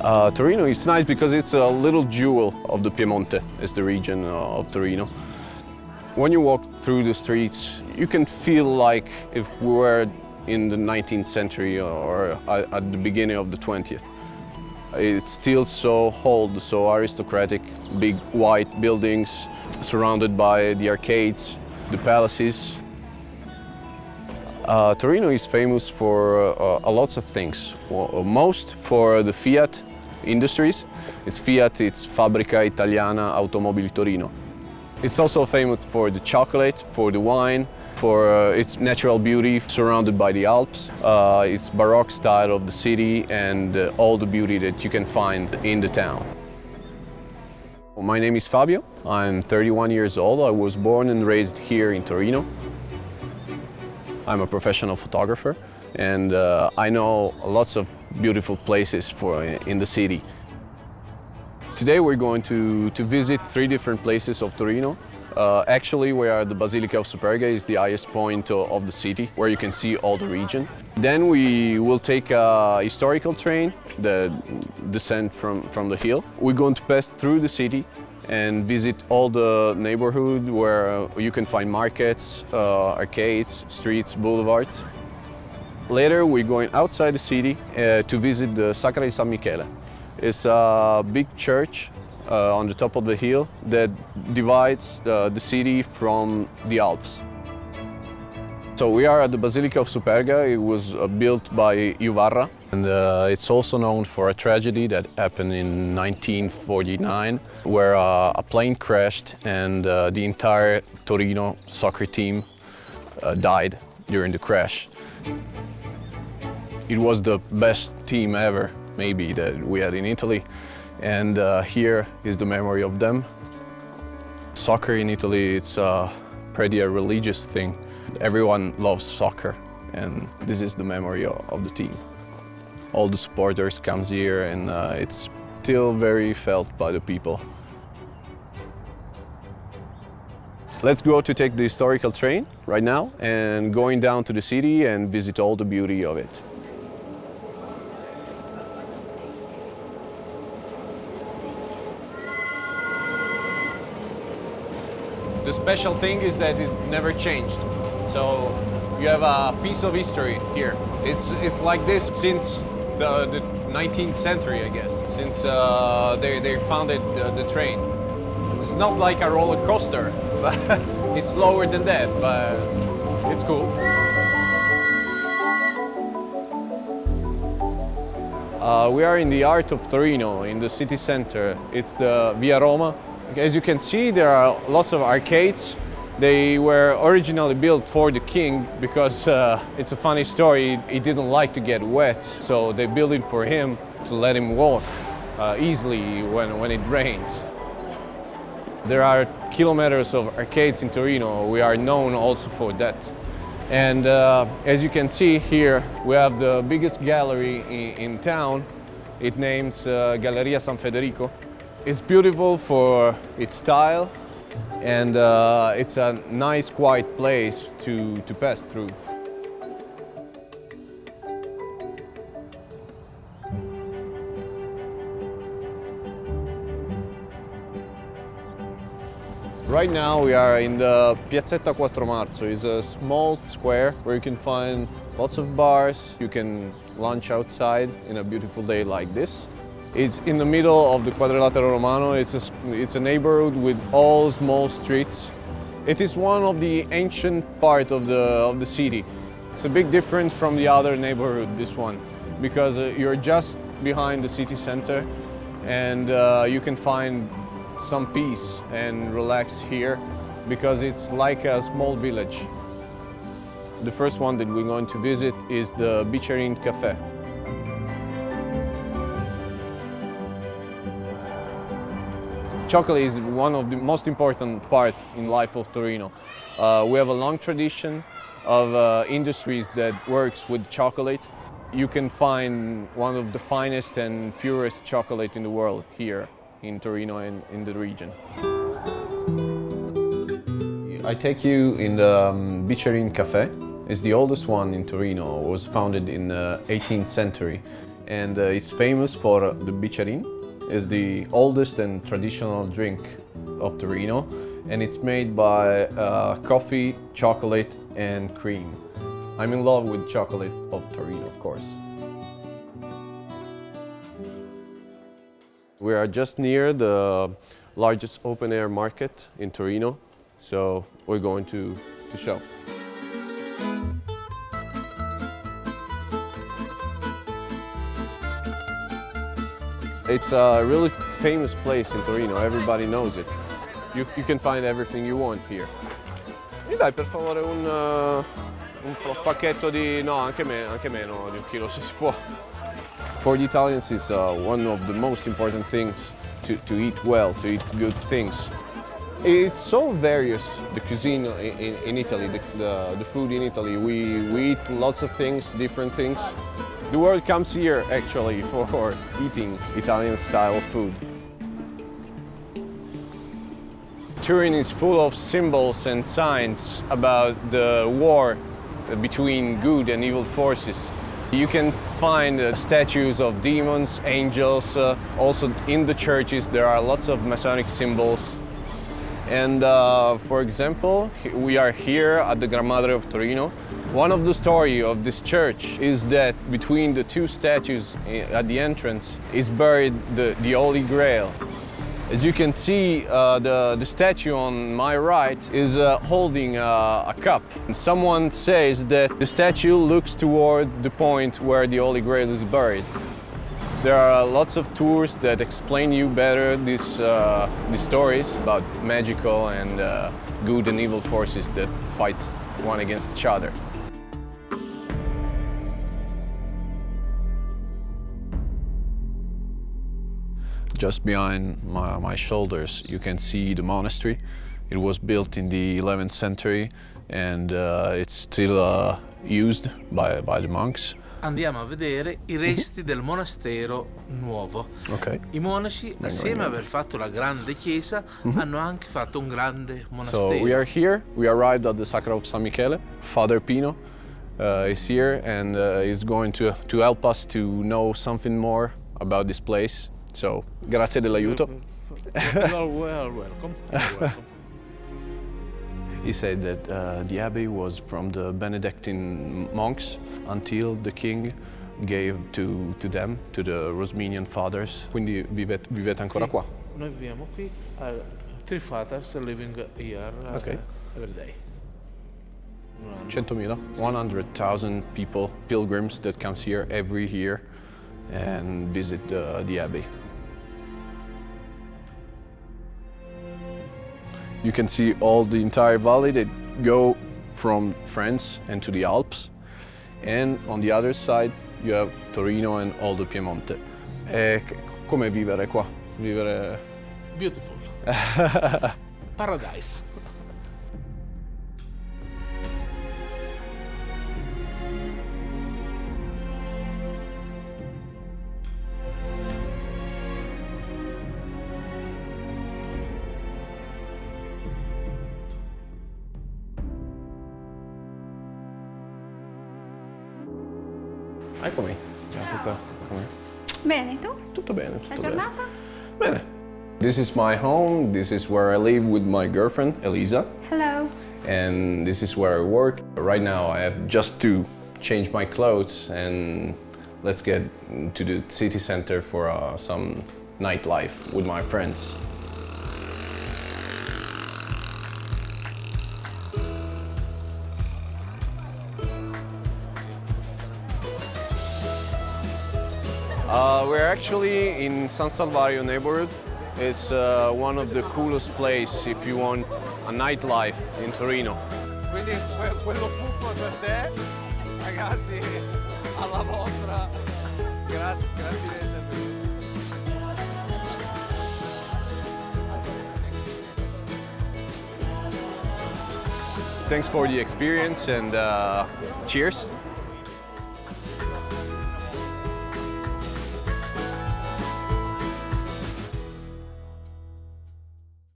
Torino is nice because it's a little jewel of the Piemonte, is the region of Torino. When you walk through the streets, you can feel like if we were in the 19th century or at the beginning of the 20th. It's still so old, so aristocratic, big white buildings surrounded by the arcades, the palaces. Torino is famous for lots of things. Well, most for the Fiat industries. It's Fiat, it's Fabbrica Italiana Automobili Torino. It's also famous for the chocolate, for the wine, for its natural beauty surrounded by the Alps, its Baroque style of the city and all the beauty that you can find in the town. My name is Fabio. I'm 31 years old. I was born and raised here in Torino. I'm a professional photographer and I know lots of beautiful places in the city. Today we're going to visit 3 different places of Torino. Actually, we are at the Basilica of Superga, is the highest point of the city, where you can see all the region. Then we will take a historical train, the descent from the hill. We're going to pass through the city and visit all the neighborhood where you can find markets, arcades, streets, boulevards. Later, we're going outside the city to visit the Sacra di San Michele. It's a big church on the top of the hill that divides the city from the Alps. So we are at the Basilica of Superga. It was built by Guarda, and it's also known for a tragedy that happened in 1949 where a plane crashed and the entire Torino soccer team died during the crash. It was the best team ever, maybe, that we had in Italy. And here is the memory of them. Soccer in Italy, it's pretty a religious thing. Everyone loves soccer, and this is the memory of the team. All the supporters comes here, and it's still very felt by the people. Let's go to take the historical train right now and going down to the city and visit all the beauty of it. The special thing is that it never changed. So you have a piece of history here. It's like this since the 19th century, I guess, since they founded the train. It's not like a roller coaster, but it's lower than that, but it's cool. We are in the heart of Torino, in the city center. It's the Via Roma. As you can see, there are lots of arcades. They were originally built for the king because it's a funny story. He didn't like to get wet, so they built it for him to let him walk easily when it rains. There are kilometers of arcades in Torino. We are known also for that. And as you can see here, we have the biggest gallery in town. It names Galleria San Federico. It's beautiful for its style, and it's a nice, quiet place to pass through. Right now we are in the Piazzetta 4 Marzo. It's a small square where you can find lots of bars. You can lunch outside in a beautiful day like this. It's in the middle of the Quadrilatero Romano. It's a neighborhood with all small streets. It is one of the ancient part of the city. It's a big difference from the other neighborhood, this one, because you're just behind the city center and you can find some peace and relax here because it's like a small village. The first one that we're going to visit is the Bicerin Cafe. Chocolate is one of the most important parts in life of Torino. We have a long tradition of industries that works with chocolate. You can find one of the finest and purest chocolate in the world here in Torino and in the region. I take you in the Bicerin Cafe. It's the oldest one in Torino. It was founded in the 18th century. and it's famous for the biccerin. It's the oldest and traditional drink of Torino, and it's made by coffee, chocolate, and cream. I'm in love with chocolate of Torino, of course. We are just near the largest open-air market in Torino, so we're going to show. It's a really famous place in Torino, everybody knows it. You can find everything you want here. Mi dai per favore un pacchetto di... no, anche meno di un chilo se si può. For the Italians it's one of the most important things to eat well, to eat good things. It's so various, the cuisine in Italy, the food in Italy. We eat lots of things, different things. The world comes here actually for eating Italian style food. Turin is full of symbols and signs about the war between good and evil forces. You can find statues of demons, angels. Also in the churches there are lots of Masonic symbols. And for example, we are here at the Gran of Torino. One of the stories of this church is that between the two statues at the entrance is buried the Holy Grail. As you can see, the statue on my right is holding a cup. And someone says that the statue looks toward the point where the Holy Grail is buried. There are lots of tours that explain you better these stories about magical and good and evil forces that fight one against each other. Just behind my shoulders you can see the monastery. It was built in the 11th century and it's still used by the monks. Andiamo a vedere i resti del monastero nuovo. Okay. I monaci, assieme a aver fatto la grande chiesa, hanno anche fatto un grande monastero. So we are here, we arrived at the Sacra of San Michele. Father Pino is here and is going to help us to know something more about this place. So, grazie dell'aiuto. Well, welcome. He said that the abbey was from the Benedictine monks until the king gave to them, to the Rosminian fathers. Quindi vivete ancora qua? Noi viviamo qui. Three fathers are living here every day. 100,000, 100,000 people, pilgrims that comes here every year and visit the abbey. You can see all the entire valley that go from France and to the Alps. And on the other side you have Torino and all the Piemonte. Come vivere qua? Vivere... Beautiful. Paradise. Eccomi. Ciao Luca, com'è? Bene, tu? Tutto bene, tutto La giornata? bene. This is my home, this is where I live with my girlfriend, Elisa. Hello. And this is where I work. Right now I have just to change my clothes and let's get to the city center for some nightlife with my friends. We're actually in San Salvario neighborhood. It's one of the coolest places if you want a nightlife in Torino. Quindi quello puffo per te, ragazzi, alla vostra. Grazie di esservi. Thanks for the experience and cheers.